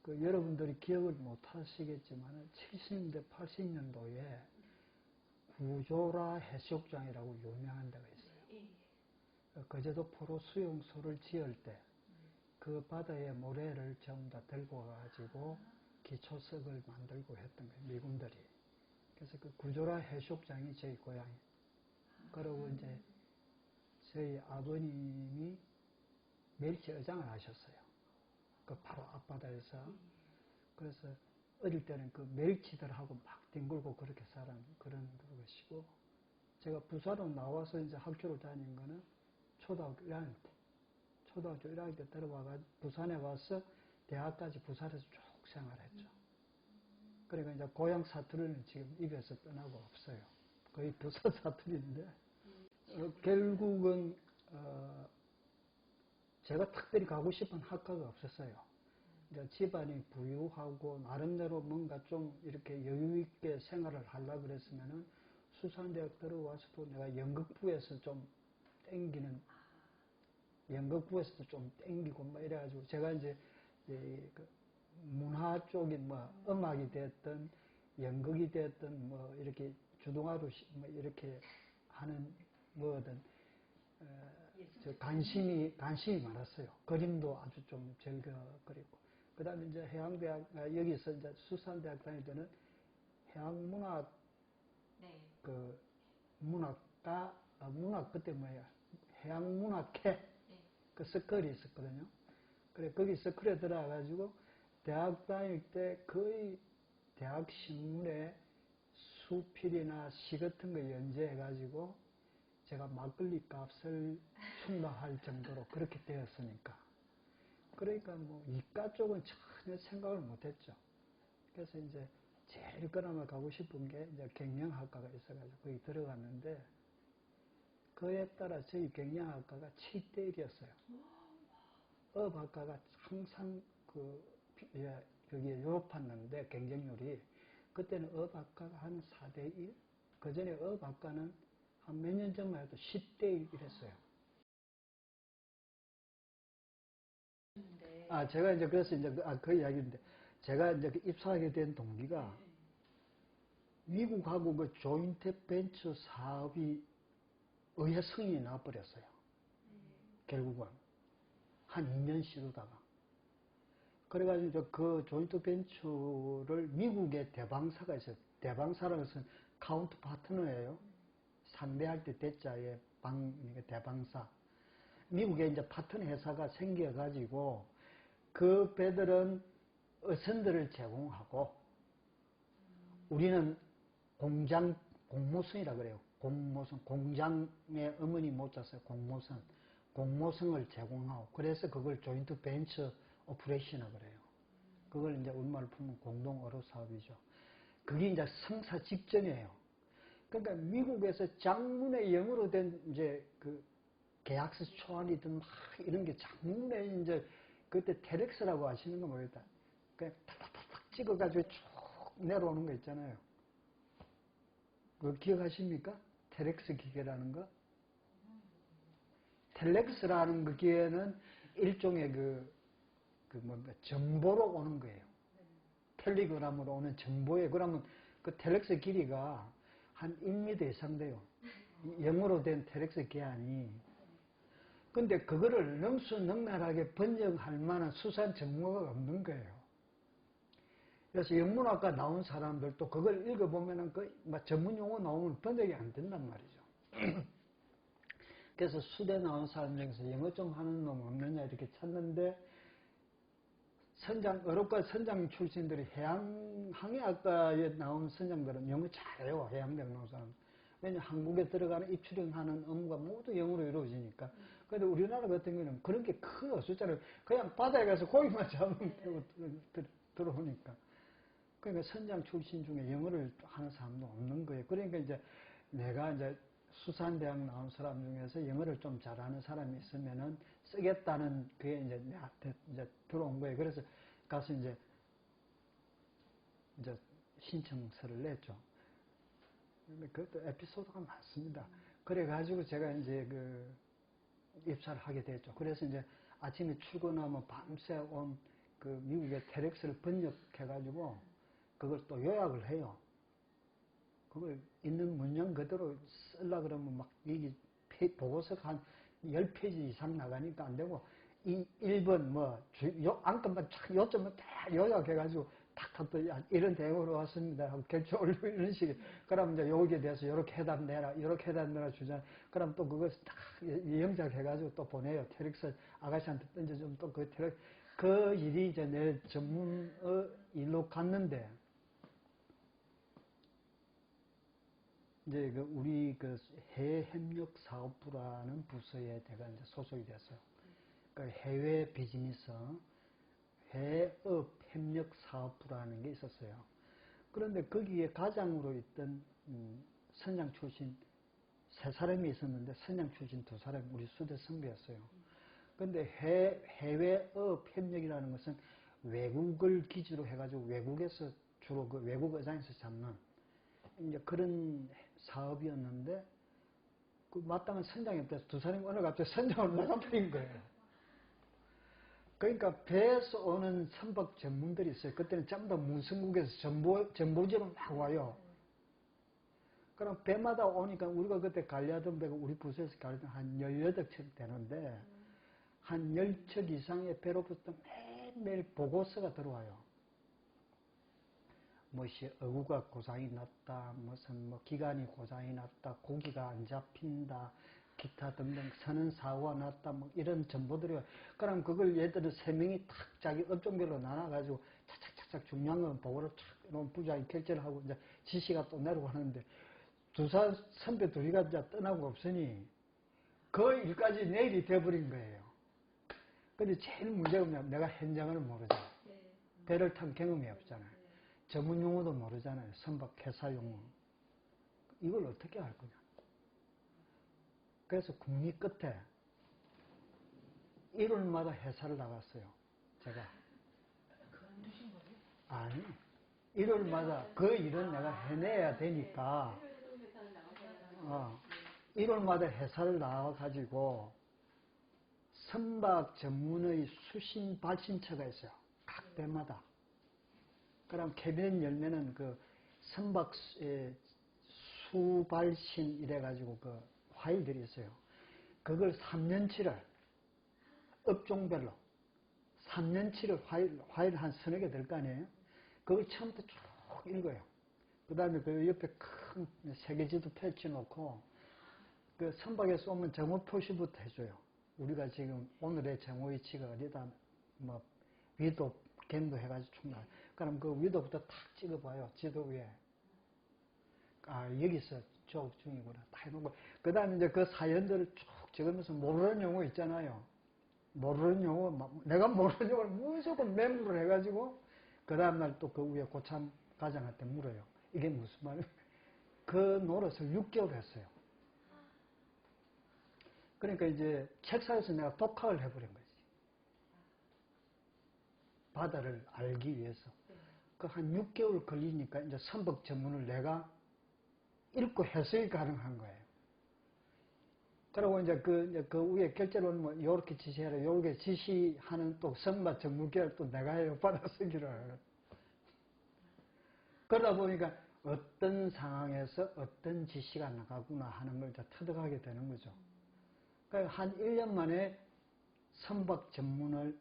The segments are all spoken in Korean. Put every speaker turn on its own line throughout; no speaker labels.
여러분들이 기억을 못 하시겠지만 70년대, 80년도에 구조라 해수욕장이라고 유명한 데가 있어요. 거제도 포로 수용소를 지을 때 그 바다에 모래를 전부 다 들고 와가지고 기초석을 만들고 했던 거예요, 미군들이. 그래서 그 구조라 해수욕장이 저희 고향이에요. 그리고 이제 저희 아버님이 멸치 어장을 하셨어요. 그 바로 앞바다에서. 그래서 어릴 때는 그 멸치들하고 막 뒹굴고 그렇게 살은 그런 것이고, 제가 부산으로 나와서 이제 학교를 다닌 거는 초등학교 1학년 때. 초등학교 1학년 때 들어와가지고 부산에 와서 대학까지 부산에서 쭉 생활했죠. 그러니까 이제 고향 사투리는 지금 입에서 떠나고 없어요. 거의 부산 사투리인데, 결국은, 제가 특별히 가고 싶은 학과가 없었어요. 이제 집안이 부유하고 나름대로 뭔가 좀 이렇게 여유있게 생활을 하려고 그랬으면은 수산대학 들어와서도 내가 연극부에서 좀 땡기는, 연극부에서도 좀 땡기고 뭐 이래가지고 제가 이제 그 문화 쪽인 뭐 음악이 됐든 연극이 됐든 뭐 이렇게 주동아로 뭐 이렇게 하는 뭐든 관심이 많았어요. 그림도 아주 좀 즐겨 그리고. 그 다음에 이제 해양대학, 여기서 이제 수산대학 다닐 때는 해양문학, 그, 문학과, 문학 그때 뭐야, 해양문학회, 그 서클이 있었거든요. 그래, 거기 서클에 들어가가지고 대학 다닐 때 거의 대학 신문에 수필이나 시 같은 거 연재해가지고 제가 막걸리 값을 충당할 정도로 그렇게 되었으니까. 그러니까 뭐 이과 쪽은 전혀 생각을 못했죠. 그래서 이제 제일 그나마 가고 싶은 게 이제 경영학과가 있어가지고 거기 들어갔는데, 그에 따라 저희 경영학과가 7대1이었어요. 업학과가 항상 여기에 졸업했는데 경쟁률이, 그때는 업학과가 한 4대1, 그 전에 업학과는 한 몇 년 전만 해도 10대1 이랬어요. 제가 이제 그래서 이제 그 이야기인데, 제가 이제 입사하게 된 동기가 미국하고 그 조인트 벤처 사업이 의회 승인이 나버렸어요. 결국은 한 2년 쉬다가. 그래가지고 그 조인트 벤처를 미국의 대방사가 있어요. 대방사라는 것은 카운트 파트너예요. 상대할 때 대자에 대방사. 미국에 이제 파트너 회사가 생겨가지고 그 배들은 어선들을 제공하고 우리는 공모선이라 그래요. 공모선, 공장의 어머니 못 잤어요. 공모선을 제공하고, 그래서 그걸 조인트 벤처 오퍼레이션이라 그래요. 그걸 이제 우리말로 풀면 공동 어로 사업이죠. 그게 이제 성사 직전이에요. 그러니까 미국에서 장문의 영어로 된 이제 그 계약서 초안이든 막 이런 게 장문에 이제 그때 텔렉스라고 하시는 거 모르겠다. 그냥 탁탁탁탁 찍어가지고 쭉 내려오는 거 있잖아요. 그거 기억하십니까? 텔렉스 기계라는 거? 텔렉스라는 그 기계는 일종의 뭔가 정보로 오는 거예요. 텔레그램으로 오는 정보에, 그러면 그 텔렉스 길이가 한 1m 이상 돼요. 영어로 된 텔렉스 기한이. 근데 그거를 능수능란하게 번역할 만한 수산 정보가 없는 거예요. 그래서 영문학과 나온 사람들도 그걸 읽어보면은 전문 용어 나오면 번역이 안 된단 말이죠. 그래서 수대 나온 사람 중에서 영어 좀 하는 놈 없느냐 이렇게 찾는데, 어록과 선장 출신들이 항해학과에 나온 선장들은 영어 잘해요. 해양대학 나온 사람. 왜냐면 한국에 들어가는 입출행하는 업무가 모두 영어로 이루어지니까. 그런데 우리나라 같은 경우는 그런 게 크게 없었잖아요. 그냥 바다에 가서 고기만 잡으면 되고 들어오니까. 그러니까 선장 출신 중에 영어를 하는 사람도 없는 거예요. 그러니까 이제 내가 이제 수산대학 나온 사람 중에서 영어를 좀 잘하는 사람이 있으면은 쓰겠다는 그게 이제 내한테 이제 들어온 거예요. 그래서 가서 이제 신청서를 냈죠. 그것도 에피소드가 많습니다. 그래가지고 제가 이제 입사를 하게 됐죠. 그래서 이제 아침에 출근하면 밤새 온 그 미국의 테렉스를 번역해가지고 그걸 또 요약을 해요. 그걸 있는 문장 그대로 쓰려 그러면 막 이게 보고서가 한 10페이지 이상 나가니까 안 되고, 이 1번 뭐, 안건만 쫙 요점을 다 요약해가지고 탁탁 또 이런 대응으로 왔습니다 하고 결제 올리고 이런 식이. 그럼 이제 여기에 대해서 이렇게 해답내라, 이렇게 해답내라 주잖아요. 그럼 또 그걸 딱 영작해가지고 또 보내요. 테렉스 아가씨한테 던져주면 또 그 테렉스. 그 일이 이제 내 전문의 일로 갔는데, 이제 그 우리 그 해외협력사업부라는 부서에 내가 이제 소속이 됐어요. 그 해외 비즈니스, 해외협력사업부라는 게 있었어요. 그런데 거기에 가장으로 있던 선장 출신 3사람이 있었는데 선장 출신 2사람이 우리 수대 선배였어요. 그런데 해외협력이라는 것은 외국을 기지로 해가지고 외국에서 주로 그 외국 의장에서 잡는 이제 그런 사업이었는데, 그 마땅한 선장이 없대서 2사람이 오늘 갑자기 선장으로 나가버린 거예요. 그러니까 배에서 오는 선박 전문들이 있어요. 그때는 전부 다 문성국에서 전보지로 막 와요. 그럼 배마다 오니까 우리가 그때 관리하던 배가 우리 부서에서 관리하던 한 18척 되는데, 한 10척 이상의 배로부터 매일매일 보고서가 들어와요. 무엇이 어구가 고장이 났다, 무슨 뭐 기관이 고장이 났다, 고기가 안 잡힌다, 기타 등등 선은 사고가 났다, 뭐 이런 정보들이. 그럼 그걸 얘들은 3명이 탁 자기 업종별로 나눠가지고 착착착착 중요한 건 보고를 탁 이런 부장이 결제를 하고 이제 지시가 또 내려고 하는데, 선배 둘이가 이제 떠나고 없으니 그 일까지 내일이 돼버린 거예요. 근데 제일 문제가 뭐냐면 내가 현장을 모르잖아. 배를 탄 경험이 없잖아요. 전문 용어도 모르잖아요. 선박 회사 용어. 이걸 어떻게 할 거냐. 그래서 국리 끝에 일요일마다 회사를 나갔어요. 제가.
그만두신 거예요?
아니. 일요일마다 그 일은 내가 해내야 되니까. 일요일마다 회사를 나와가지고 선박 전문의 수신 발신처가 있어요. 각 배마다. 그럼 캐비넷 열면은 그 선박 수발신 이래가지고 그 파일들이 있어요. 그걸 3년치를 업종별로 3년치를 파일 한 서너 개 될 거 아니에요? 그걸 처음부터 쭉 읽어요. 그 다음에 그 옆에 큰 세계지도 펼쳐놓고 그 선박에서 오면 정오 표시부터 해줘요. 우리가 지금 오늘의 정오 위치가 어디다 뭐 위도 갱도 해가지고 총나. 그럼 그 위도부터 탁 찍어봐요. 지도 위에. 아, 여기서 조업 중이구나. 다 해놓고. 그 다음에 이제 그 사연들을 쭉 적으면서 모르는 용어 있잖아요. 모르는 용어, 내가 모르는 용어를 무조건 메모를 해가지고, 그 다음날 또 그 위에 고참 과장한테 물어요. 이게 무슨 말이에요? 그 노릇을 6개월 했어요. 그러니까 이제 책상에서 내가 독학을 해버린 거지. 바다를 알기 위해서. 그 한 6개월 걸리니까 이제 선박 전문을 내가 읽고 해석이 가능한 거예요. 그리고 이제 그 위에 결제로는 뭐, 요렇게 지시해라, 요렇게 지시하는 또 선박 전문계를 또 내가 해요. 받아쓰기를. 그러다 보니까 어떤 상황에서 어떤 지시가 나가구나 하는 걸 이제 터득하게 되는 거죠. 그러니까 한 1년 만에 선박 전문을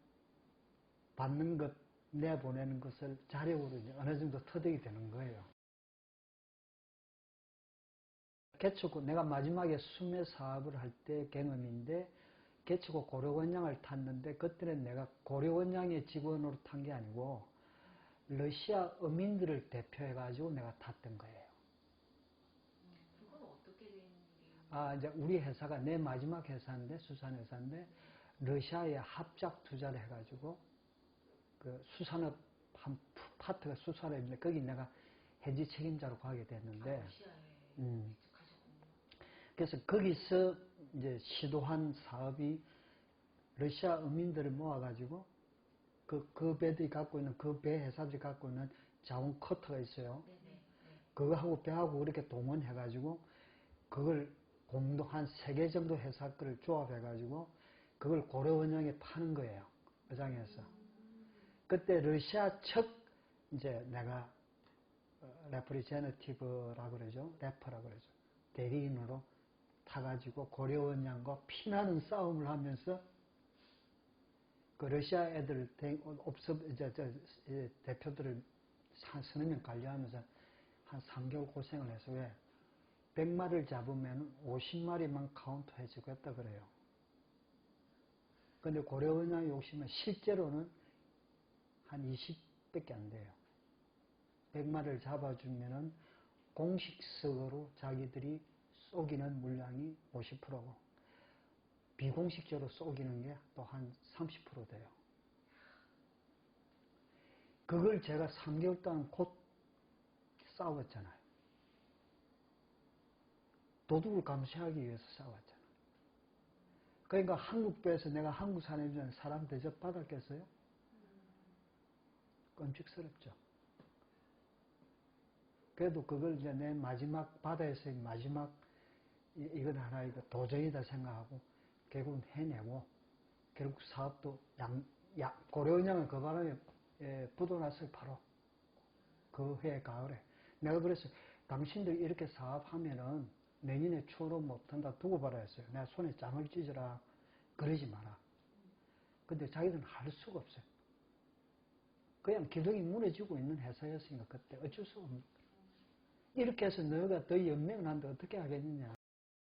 받는 것, 내보내는 것을 자력으로 이제 어느 정도 터득이 되는 거예요. 개척고 내가 마지막에 수매 사업을 할 때 경험인데, 개척고 고려원양을 탔는데 그때는 내가 고려원양의 직원으로 탄 게 아니고 러시아 어민들을 대표해가지고 내가 탔던 거예요.
그건 어떻게 된 일이에요?
아, 이제 우리 회사가 내 마지막 회사인데, 수산회사인데, 러시아에 합작 투자를 해가지고 그 수산업 한 파트가 수산업인데 거기 내가 현지 책임자로 가게 됐는데,
러시아에 가셨군요.
그래서 거기서 이제 시도한 사업이 러시아 어민들을 모아가지고 그 배들이 갖고 있는 그 배 회사들이 갖고 있는 자원 커터가 있어요. 그거하고 배하고 그렇게 동원해가지고 그걸 공동 한 3개 정도 회사 거를 조합해가지고 그걸 고려원양에 파는 거예요. 어장에서. 그때 러시아 첫 이제 내가 레프리제너티브라 그러죠. 래퍼라 그러죠. 대리인으로 타가지고 고려원양과 피나는 싸움을 하면서 그 러시아 애들 대표들을 한 서너 명 관리하면서 한 3개월 고생을 해서 왜 100마리를 잡으면 50마리만 카운트 해주겠다 그래요. 근데 고려원양 욕심은 실제로는 한 20밖에 안 돼요. 100마리를 잡아주면은 공식적으로 자기들이 쏘기는 물량이 50%고 비공식적으로 쏘기는 게 또 한 30% 돼요. 그걸 제가 3개월 동안 곧 싸웠잖아요. 도둑을 감시하기 위해서 싸웠잖아요. 그러니까 한국배에서 내가 한국 사람이면 사람 대접 받았겠어요? 끔찍스럽죠. 그래도 그걸 이제 내 마지막 바다에서의 마지막 이건 하나 이거 도전이다 생각하고 결국은 해내고 결국 사업도 고려은행은 그 바람에 부도났어요. 바로 그 해 가을에 내가 그래서 당신들 이렇게 사업하면은 내년에 추월을 못한다 두고 봐라 했어요. 내가 손에 짱을 찢어라 그러지 마라. 근데 자기들은 할 수가 없어요. 그냥 기둥이 무너지고 있는 회사였으니까 그때 어쩔 수 없는. 이렇게 해서 너가 더 연맹을 하는데 어떻게 하겠느냐.